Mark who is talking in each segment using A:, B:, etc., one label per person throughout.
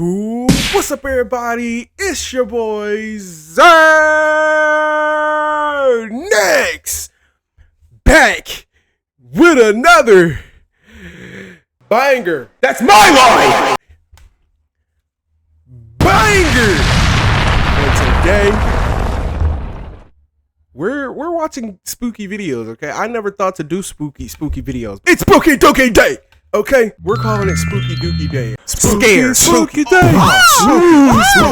A: Ooh, what's up, everybody? It's your boy Zerd Next, back with another banger. That's my line. Banger. And today we're watching spooky videos. Okay, I never thought to do spooky videos. It's Spooky Dookie Day. Okay, we're calling it Spooky Dookie Day. Spooky Day.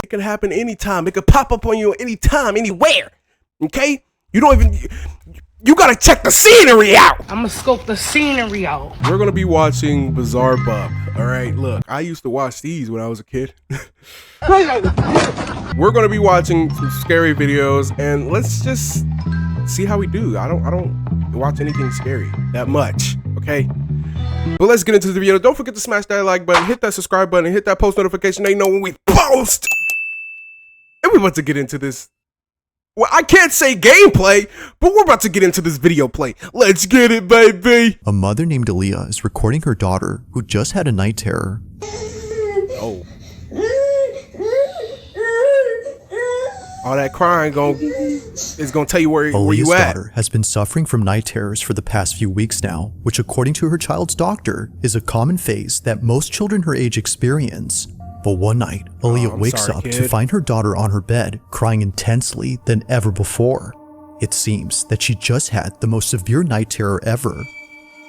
A: It can happen anytime. It could pop up on you anytime, anywhere. Okay, you gotta check the scenery out.
B: I'm gonna scope the scenery out.
A: We're gonna be watching Bizarre Bub. All right, look, I used to watch these when I was a kid. We're gonna be watching some scary videos, and let's just see how we do. I don't watch anything scary that much. Okay. But let's get into the video. Don't forget to smash that like button, hit that subscribe button, hit that post notification. They know when we post. And we're about to get into this. Well, I can't say gameplay, but we're about to get into this video play. Let's get it, baby.
C: A mother named Aaliyah is recording her daughter who just had a night terror.
A: Oh. All that crying is gonna tell you where
C: Aaliyah's
A: you at.
C: daughter has been suffering from night terrors for the past few weeks now, which according to her child's doctor is a common phase that most children her age experience. But one night, Aaliyah wakes up to find her daughter on her bed crying intensely than ever before. It seems that she just had the most severe night terror ever.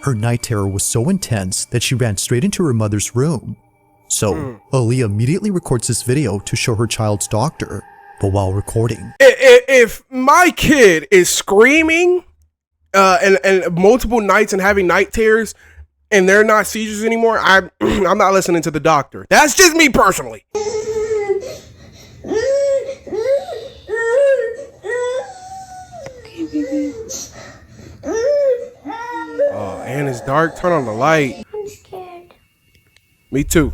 C: Her night terror was so intense that she ran straight into her mother's room. So, Aaliyah immediately records this video to show her child's doctor. But while recording,
A: if my kid is screaming and multiple nights and having night terrors and they're not seizures anymore, I'm not listening to the doctor. That's just me personally. Oh, and it's dark. Turn on the light.
D: I'm scared.
A: Me too.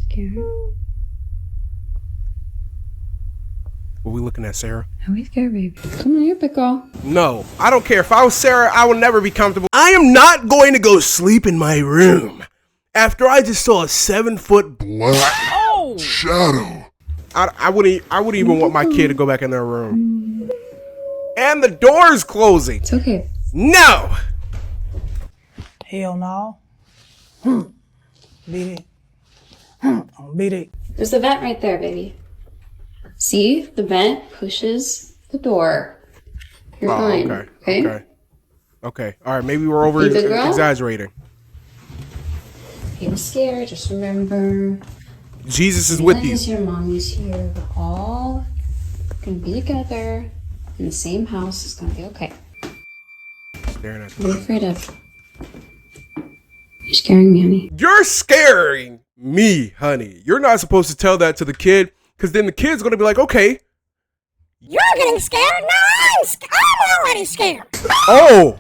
D: Scared?
A: What are we looking at, Sarah?
D: Are we scared, baby? Come on, you're a big girl.
A: No, I don't care. If I was Sarah, I would never be comfortable. I am not going to go sleep in my room after I just saw a 7-foot black shadow. I wouldn't even want my kid to go back in their room. And the door's closing.
D: It's okay.
A: No.
B: Hell no. Beat it. Beat it.
D: There's the vent right there, baby. See? The vent pushes the door. You're fine.
A: Okay. All right, maybe we're over exaggerating.
D: Feel scared, just remember.
A: Jesus is with you.
D: Your mom is here. We're all gonna be together in the same house. It's gonna be okay.
A: Staring at
D: What are you afraid of? You're scaring me, honey.
A: You're scaring me, honey. You're not supposed to tell that to the kid, because then the kid's going to be like, okay.
E: You're getting scared? No, I'm already scared.
A: Oh!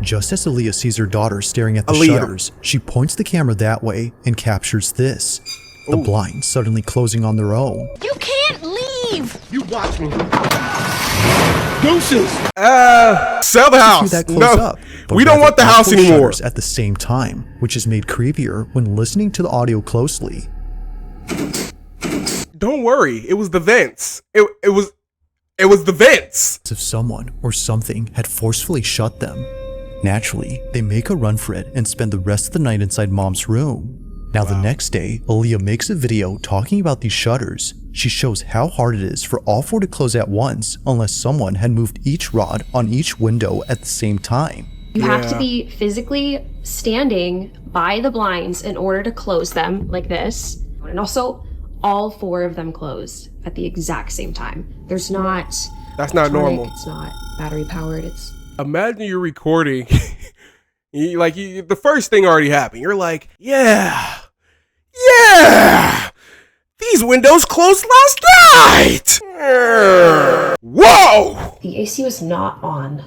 C: just as Aaliyah sees her daughter staring at the shutters, she points the camera that way and captures this. The blinds suddenly closing on their own.
E: You can't leave.
A: You watch me. Deuces. Sell the house.
C: No,
A: we don't want the house anymore.
C: At the same time, which is made creepier when listening to the audio closely.
A: Don't worry, it was the vents. It was the vents.
C: As if someone or something had forcefully shut them. Naturally, they make a run for it and spend the rest of the night inside Mom's room. Now the next day, Aaliyah makes a video talking about these shutters. She shows how hard it is for all four to close at once unless someone had moved each rod on each window at the same time.
F: You have to be physically standing by the blinds in order to close them like this. And also, all four of them closed at the exact same time. That's not normal. It's not battery powered. It's
A: imagine you're recording. The first thing already happened. You're like, yeah, these windows closed last night. Whoa!
F: the AC was not on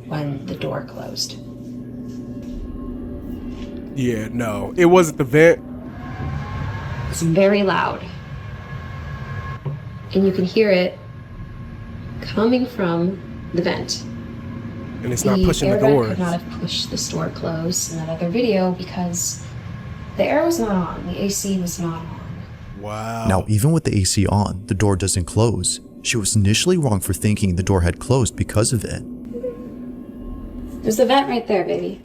F: when the door closed.
A: Yeah, no, it wasn't the vent.
F: It's very loud. And you can hear it coming from the vent.
A: And it's not pushing the door.
F: Could not have pushed this door closed in that other video because The air was not on. The AC was not on.
A: Wow.
C: Now, even with the AC on, the door doesn't close. She was initially wrong for thinking the door had closed because of it.
D: There's the vent right there, baby.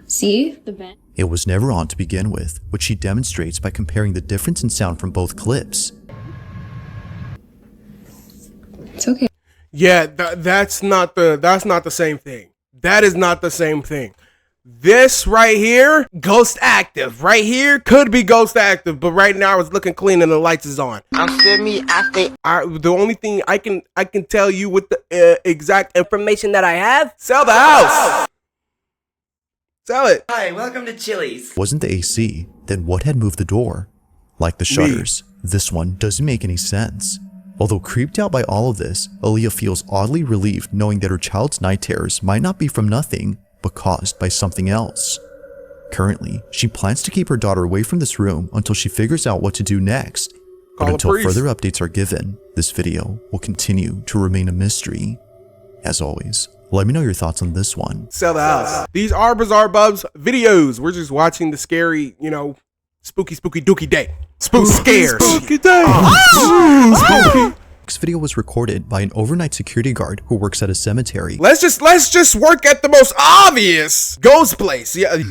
D: See? The vent.
C: It was never on to begin with, which she demonstrates by comparing the difference in sound from both clips.
D: It's okay.
A: Yeah, that's not the same thing. That is not the same thing. This right here, ghost active. Right here could be ghost active, but right now it's looking clean and the lights is on. The only thing I can tell you with the exact information that I have, sell the house. Sell it.
G: Hi, welcome to Chili's.
C: Wasn't the AC, then what had moved the door? Like the shutters, this one doesn't make any sense. Although creeped out by all of this, Aaliyah feels oddly relieved knowing that her child's night terrors might not be from nothing, but caused by something else. Currently, she plans to keep her daughter away from this room until she figures out what to do next. But until further updates are given, this video will continue to remain a mystery. As always, let me know your thoughts on this one.
A: Sell the house. These are Bizarre Bubs videos. We're just watching the scary, spooky dookie day. Scares. Spooky day. Spooky.
C: This video was recorded by an overnight security guard who works at a cemetery.
A: Let's just work at the most obvious ghost place. Yeah.
H: He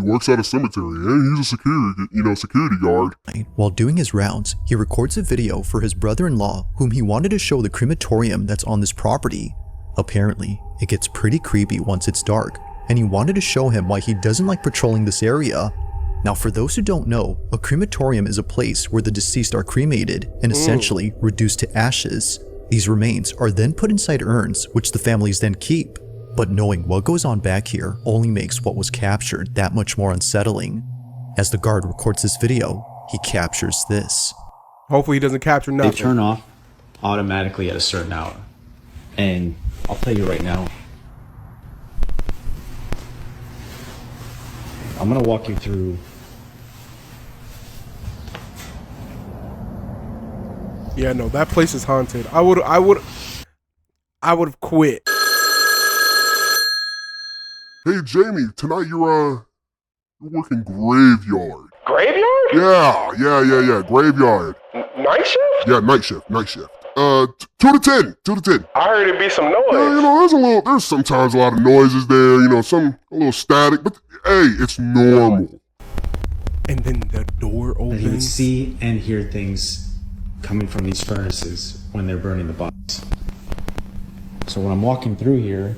H: works at a cemetery and he's a security guard.
C: While doing his rounds, he records a video for his brother-in-law whom he wanted to show the crematorium that's on this property. Apparently, it gets pretty creepy once it's dark, and he wanted to show him why he doesn't like patrolling this area. Now, for those who don't know, a crematorium is a place where the deceased are cremated and essentially reduced to ashes. These remains are then put inside urns, which the families then keep. But knowing what goes on back here only makes what was captured that much more unsettling. As the guard records this video, he captures this.
A: Hopefully he doesn't capture nothing.
I: They turn off automatically at a certain hour. And I'll tell you right now, I'm gonna walk you through.
A: Yeah, no, that place is haunted. I would have quit.
H: Hey Jamie, tonight you're working graveyard.
J: Graveyard?
H: Yeah, graveyard.
J: Night shift?
H: Yeah, night shift. 2 to 10.
J: I heard it'd be some noise.
H: Yeah, there's sometimes a lot of noises there, a little static, but hey, it's normal.
A: And then the door opens.
I: And he would see and hear things coming from these furnaces when they're burning the bodies. So when I'm walking through here,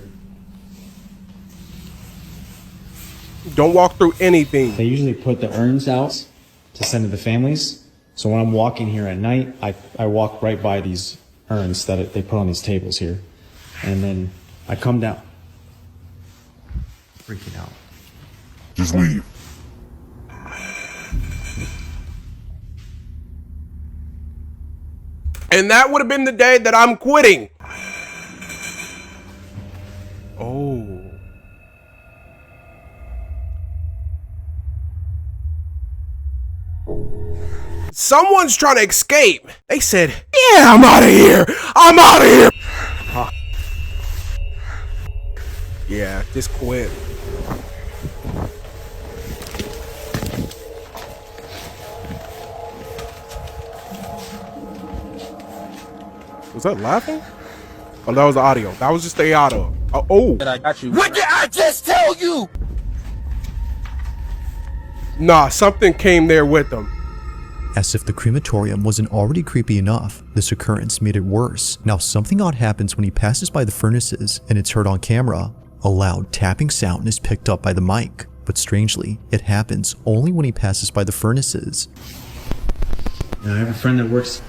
A: don't walk through anything.
I: They usually put the urns out to send to the families. So when I'm walking here at night, I walk right by these urns that they put on these tables here. And then I come down. Freaking out.
H: Just leave.
A: And that would have been the day that I'm quitting. Oh. Someone's trying to escape. They said, yeah, I'm out of here. Huh. Yeah, just quit. Was that laughing? Oh, that was the audio. That was just the audio. Oh.
J: I got you.
G: What did I just tell you?
A: Nah, something came there with them.
C: As if the crematorium wasn't already creepy enough, this occurrence made it worse. Now something odd happens when he passes by the furnaces and it's heard on camera. A loud tapping sound is picked up by the mic, but strangely, it happens only when he passes by the furnaces.
I: Now I have a friend that works.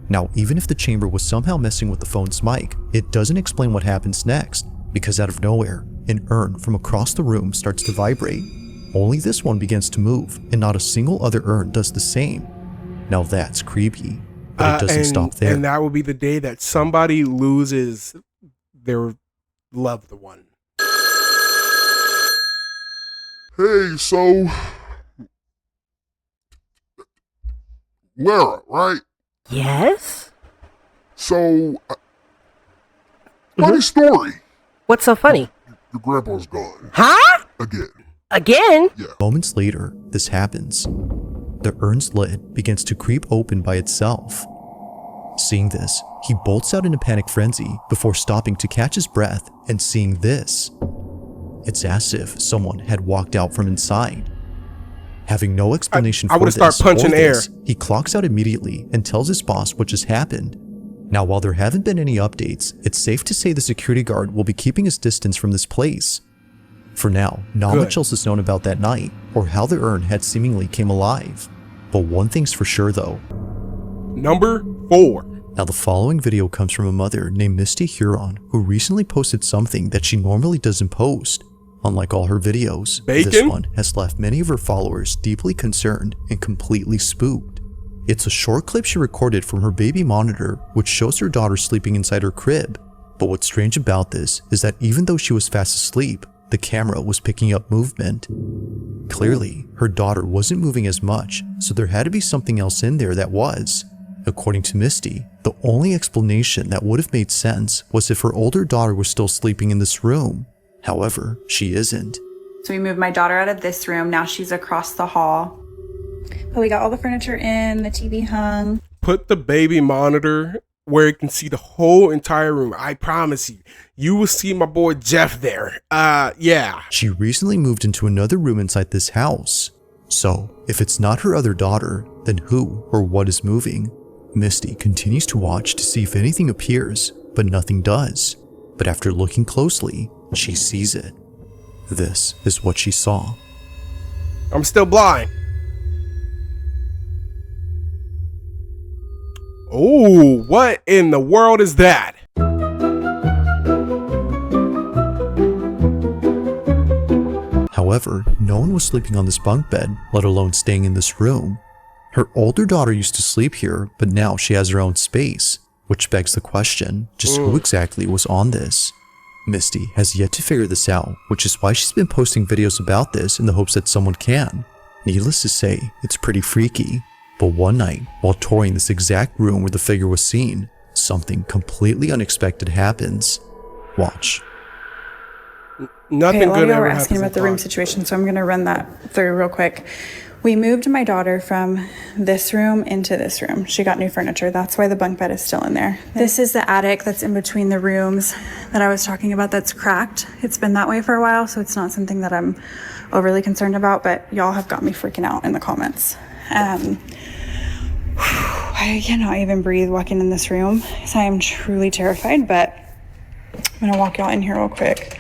C: Now, even if the chamber was somehow messing with the phone's mic, it doesn't explain what happens next, because out of nowhere, an urn from across the room starts to vibrate. Only this one begins to move, and not a single other urn does the same. Now that's creepy, but it doesn't stop there.
A: And that will be the day that somebody loses their loved one.
H: Hey, so Lara, right?
E: Yes?
H: So, funny story.
E: What's so funny?
H: Your grandpa's gone.
E: Huh?
H: Again.
E: Again?
C: Moments later, this happens. The urn's lid begins to creep open by itself. Seeing this, he bolts out in a panic frenzy before stopping to catch his breath and seeing this. It's as if someone had walked out from inside. Having no explanation for
A: would've
C: this,
A: started punching
C: or
A: air.
C: this, he clocks out immediately and tells his boss what just happened. Now, while there haven't been any updates, it's safe to say the security guard will be keeping his distance from this place. For now, not
A: Good.
C: much else is known about that night or how the urn had seemingly came alive. But one thing's for sure though.
A: Number 4.
C: Now the following video comes from a mother named Misty Huron who recently posted something that she normally doesn't post. Unlike all her videos, this
A: Bacon?
C: one has left many of her followers deeply concerned and completely spooked. It's a short clip she recorded from her baby monitor which shows her daughter sleeping inside her crib. But what's strange about this is that even though she was fast asleep, the camera was picking up movement. Clearly, her daughter wasn't moving as much, so there had to be something else in there that was. According to Misty, the only explanation that would have made sense was if her older daughter was still sleeping in this room. However, she isn't.
K: So we moved my daughter out of this room. Now she's across the hall. But we got all the furniture in, the TV hung.
A: Put the baby monitor where you can see the whole entire room. I promise you, you will see my boy Jeff there. Yeah.
C: She recently moved into another room inside this house. So, if it's not her other daughter, then who or what is moving? Misty continues to watch to see if anything appears, but nothing does. But after looking closely, she sees it. This is what she saw.
A: I'm still blind. Oh, what in the world is that?
C: However, no one was sleeping on this bunk bed, let alone staying in this room. Her older daughter used to sleep here, but now she has her own space, which begs the question, just who exactly was on this? Misty has yet to figure this out, which is why she's been posting videos about this in the hopes that someone can. Needless to say, it's pretty freaky. But one night, while touring this exact room where the figure was seen, something completely unexpected happens. Watch.
A: Nothing
K: Okay, a lot
A: good
K: of y'all
A: ever
K: were
A: happens
K: asking
A: in
K: about the room
A: Prague.
K: situation, so I'm going to run that through real quick. We moved my daughter from this room into this room. She got new furniture. That's why the bunk bed is still in there. This is the attic that's in between the rooms that I was talking about that's cracked. It's been that way for a while, so it's not something that I'm overly concerned about, but y'all have got me freaking out in the comments. I cannot even breathe walking in this room, so I am truly terrified, but I'm going to walk y'all in here real quick.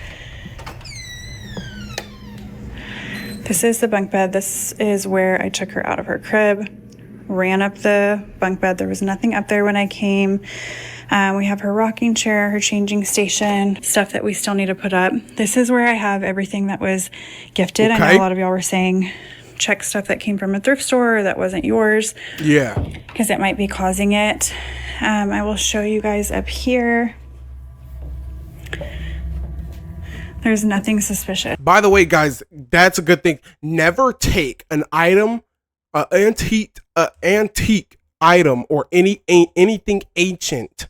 K: This is the bunk bed. This is where I took her out of her crib, ran up the bunk bed. There was nothing up there when I came. We have her rocking chair, her changing station, stuff that we still need to put up. This is where I have everything that was gifted. I know a lot of y'all were saying check stuff that came from a thrift store or that wasn't yours.
A: Yeah.
K: Because it might be causing it. I will show you guys up here. There's nothing suspicious.
A: By the way, guys, that's a good thing. Never take an item, antique item, or anything ancient.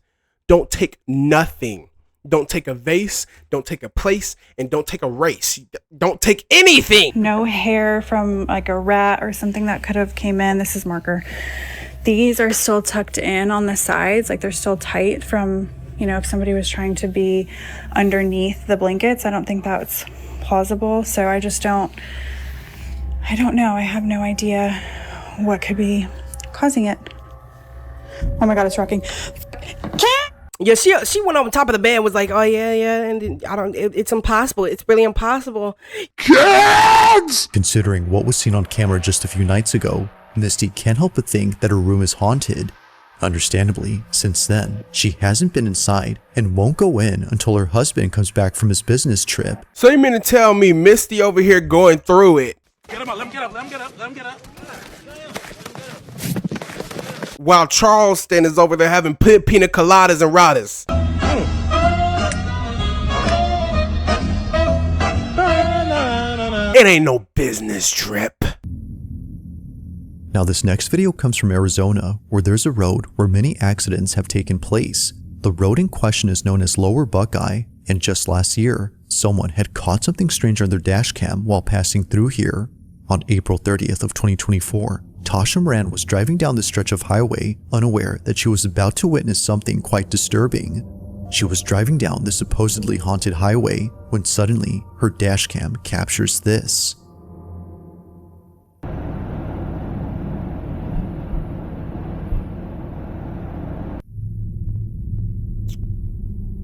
A: Don't take nothing. Don't take a vase. Don't take a place, and don't take a race. Don't take anything.
K: No hair from like a rat or something that could have came in. This is marker. These are still tucked in on the sides, like they're still tight from, you know, if somebody was trying to be underneath the blankets. I don't think that's plausible. So I don't know. I have no idea what could be causing it. Oh my God, it's rocking.
E: Yeah, she went on top of the bed and was like, oh yeah, and it's impossible. It's really impossible.
H: Kids!
C: Considering what was seen on camera just a few nights ago, Misty can't help but think that her room is haunted. Understandably, since then, she hasn't been inside and won't go in until her husband comes back from his business trip.
A: So you mean to tell me Misty over here going through it?
L: Get him up, let him get up, let him get up, let him get up.
A: While Charleston is over there having pina coladas and radas. It ain't no business trip.
C: Now this next video comes from Arizona, where there's a road where many accidents have taken place. The road in question is known as Lower Buckeye, And just last year, someone had caught something strange on their dash cam while passing through here. On April 30th of 2024, Tasha Moran was driving down the stretch of highway, unaware that she was about to witness something quite disturbing. She was driving down the supposedly haunted highway when suddenly her dash cam captures this.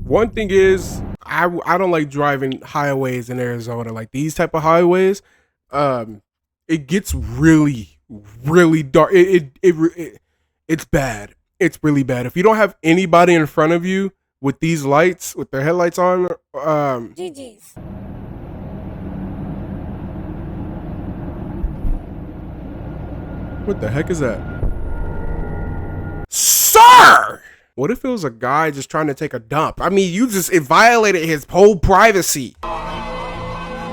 A: One thing is, I don't like driving highways in Arizona, like these type of highways. It gets really dark. It's bad. It's really bad. If you don't have anybody in front of you with these lights, with their headlights on,
B: GG's.
A: what the heck is that? Sir! What if it was a guy just trying to take a dump? I mean, it violated his whole privacy.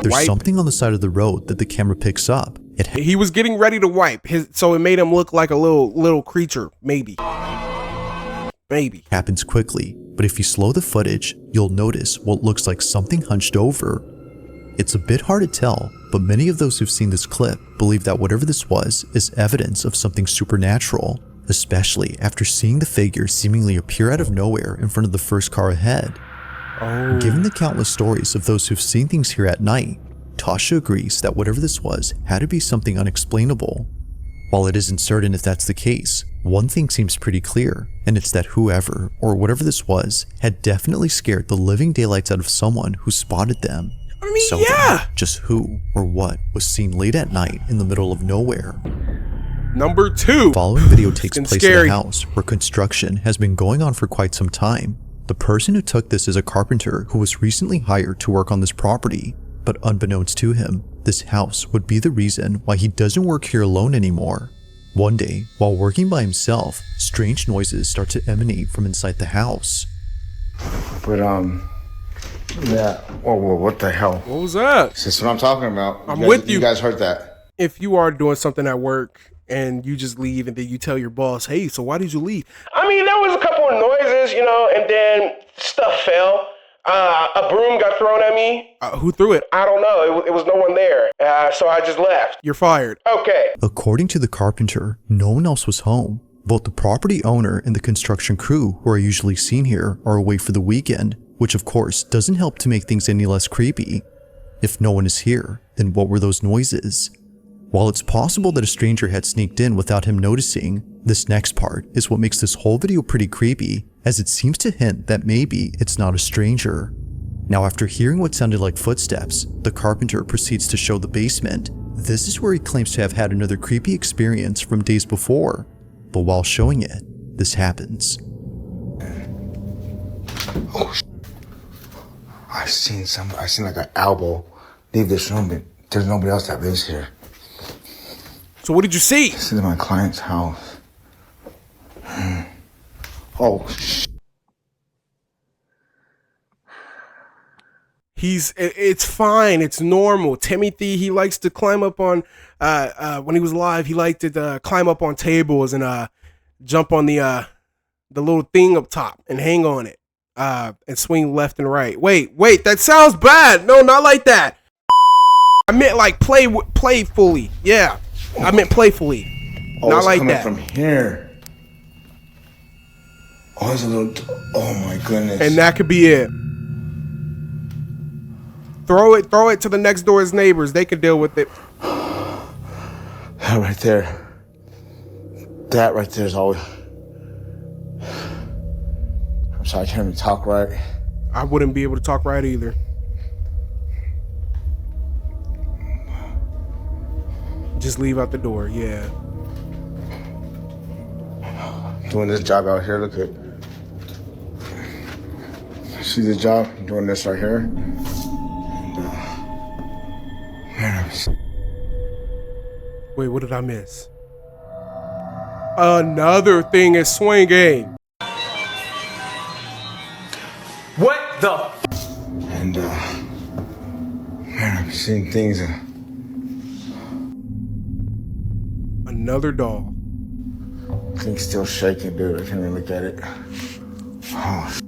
C: There's something on the side of the road that the camera picks up.
A: He was getting ready to wipe, so it made him look like a little creature, maybe.
C: Happens quickly, but if you slow the footage, you'll notice what looks like something hunched over. It's a bit hard to tell, but many of those who've seen this clip believe that whatever this was is evidence of something supernatural, especially after seeing the figure seemingly appear out of nowhere in front of the first car ahead. Given the countless stories of those who've seen things here at night, Tasha agrees that whatever this was had to be something unexplainable. While it isn't certain if that's the case, one thing seems pretty clear, and it's that whoever or whatever this was had definitely scared the living daylights out of someone who spotted them.
A: I mean,
C: so then, just who or what was seen late at night in the middle of nowhere?
A: Number 2.
C: The following video takes place
A: scary.
C: in a house where construction has been going on for quite some time. The person who took this is a carpenter who was recently hired to work on this property, but unbeknownst to him, this house would be the reason why he doesn't work here alone anymore. One day, while working by himself, strange noises start to emanate from inside the house.
M: But yeah. Whoa, what the hell?
A: What was that?
M: That's what I'm talking about.
A: I'm with you.
M: You guys heard that?
A: If you are doing something at work and you just leave and then you tell your boss, hey, so why did you leave?
J: I mean, there was a couple of noises, and then stuff fell. A broom got thrown at me.
A: Who threw it?
J: I don't know. It was no one there. So I just left.
A: You're fired.
J: Okay.
C: According to the carpenter, no one else was home. Both the property owner and the construction crew who are usually seen here are away for the weekend, which of course doesn't help to make things any less creepy. If no one is here, then what were those noises? While it's possible that a stranger had sneaked in without him noticing, this next part is what makes this whole video pretty creepy, as it seems to hint that maybe it's not a stranger. Now, after hearing what sounded like footsteps, the carpenter proceeds to show the basement. This is where he claims to have had another creepy experience from days before. But while showing it, this happens.
M: Oh, I seen like an elbow leave this room, but there's nobody else that lives here.
A: So what did you see?
M: This is my client's house. Oh,
A: It's fine. It's normal. Timothy, he likes to climb up on, when he was alive, he liked to climb up on tables and jump on the little thing up top and hang on it and swing left and right. Wait, that sounds bad. No, not like that. I meant like playfully. Yeah, I meant playfully.
M: Oh,
A: not
M: it's
A: like
M: coming
A: that.
M: from here. Oh, it's a little. Oh my goodness.
A: And that could be it. Throw it to the next door's neighbors. They can deal with it.
M: That right there. That right there is always. I'm sorry, I can't even talk right.
A: I wouldn't be able to talk right either. Just leave out the door, yeah.
M: Doing this job out here, look at. See this job? I'm doing this right here.
A: Wait, what did I miss? Another thing is swinging.
L: What the?
M: And man, I've seen things.
A: Another doll.
M: Thing's still shaking, dude. I can't even look at it. Oh,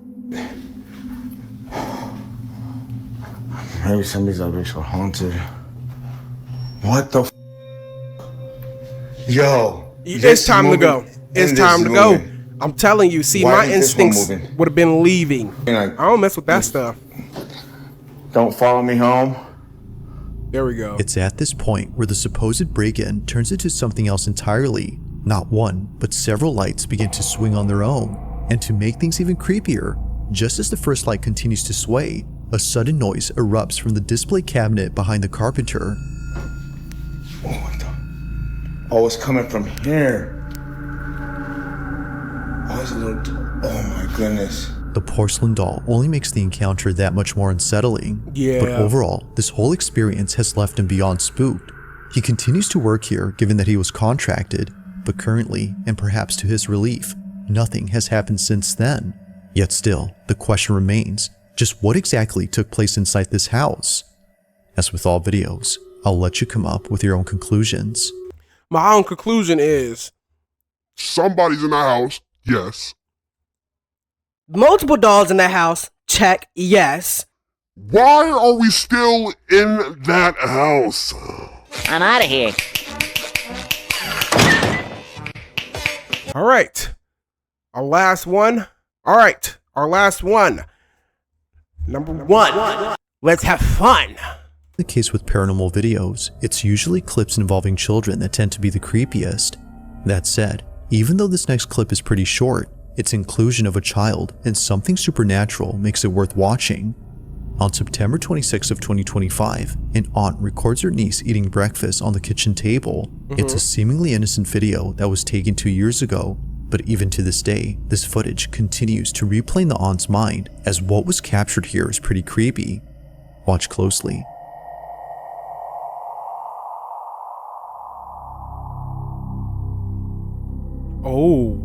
M: Maybe some of these objects were haunted. What the Yo.
A: It's time to go. It's time to go. I'm telling you, see, my instincts would have been leaving. I don't mess with that stuff.
M: Don't follow me home.
A: There we go.
C: It's at this point where the supposed break-in turns into something else entirely. Not one, but several lights begin to swing on their own. And to make things even creepier, just as the first light continues to sway, a sudden noise erupts from the display cabinet behind the carpenter.
M: Oh, it's coming from here. Oh, it's a little... Oh my goodness.
C: The porcelain doll only makes the encounter that much more unsettling.
A: Yeah.
C: But overall, this whole experience has left him beyond spooked. He continues to work here given that he was contracted, but currently, and perhaps to his relief, nothing has happened since then. Yet still, the question remains, just what exactly took place inside this house? As with all videos, I'll let you come up with your own conclusions.
A: My own conclusion is...
H: somebody's in the house, yes.
E: Multiple dolls in that house, check, yes.
H: Why are we still in that house?
B: I'm out of here.
A: All right. Our last one. All right. Our last one. Number one. Let's have fun.
C: The case with paranormal videos, it's usually clips involving children that tend to be the creepiest. That said, even though this next clip is pretty short, its inclusion of a child and something supernatural makes it worth watching. On September 26 of 2025, an aunt records her niece eating breakfast on the kitchen table. It's a seemingly innocent video that was taken 2 years ago, but even to this day, this footage continues to replay in the aunt's mind, as what was captured here is pretty creepy. Watch closely.
A: Oh.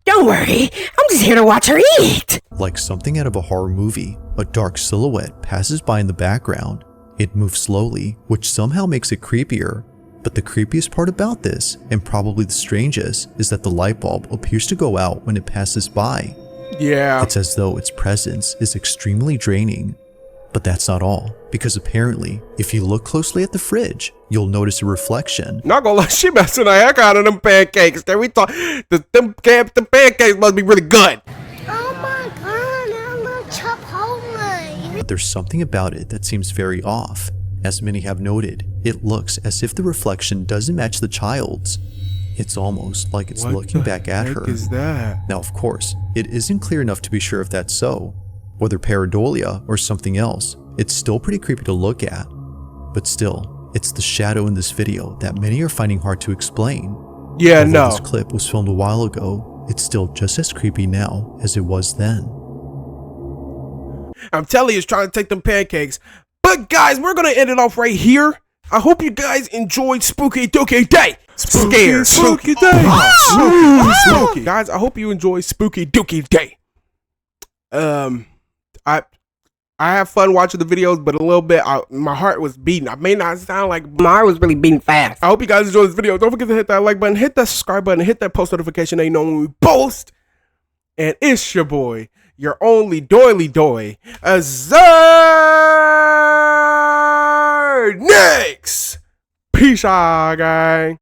E: Don't worry, I'm just here to watch her eat.
C: Like something out of a horror movie, a dark silhouette passes by in the background. It moves slowly, which somehow makes it creepier. But the creepiest part about this, and probably the strangest, is that the light bulb appears to go out when it passes by.
A: Yeah.
C: It's as though its presence is extremely draining. But that's not all, because apparently, if you look closely at the fridge, you'll notice a reflection.
A: Not gonna lie, she messing the heck out of them pancakes. Can we talk? The pancakes must be really good.
B: Oh my god, I love Chipotle.
C: But there's something about it that seems very off. As many have noted, it looks as if the reflection doesn't match the child's. It's almost like it's looking back at her.
A: What is that?
C: Now, of course, it isn't clear enough to be sure if that's so. Whether pareidolia or something else, it's still pretty creepy to look at. But still, it's the shadow in this video that many are finding hard to explain.
A: Yeah,
C: Although
A: no.
C: this clip was filmed a while ago, it's still just as creepy now as it was then.
A: I'm telling you, it's trying to take them pancakes. But guys, we're gonna end it off right here. I hope you guys enjoyed Spooky Dookie Day. Spooky Day. Spooky. Guys, I hope you enjoy Spooky Dookie Day. I have fun watching the videos, but a little bit, my heart was beating. I may not sound like
E: my heart was really beating fast.
A: I hope you guys enjoyed this video. Don't forget to hit that like button, hit that subscribe button, hit that post notification so you know when we post. And it's your boy, your only doily doy, Azar Next. Peace out, gang.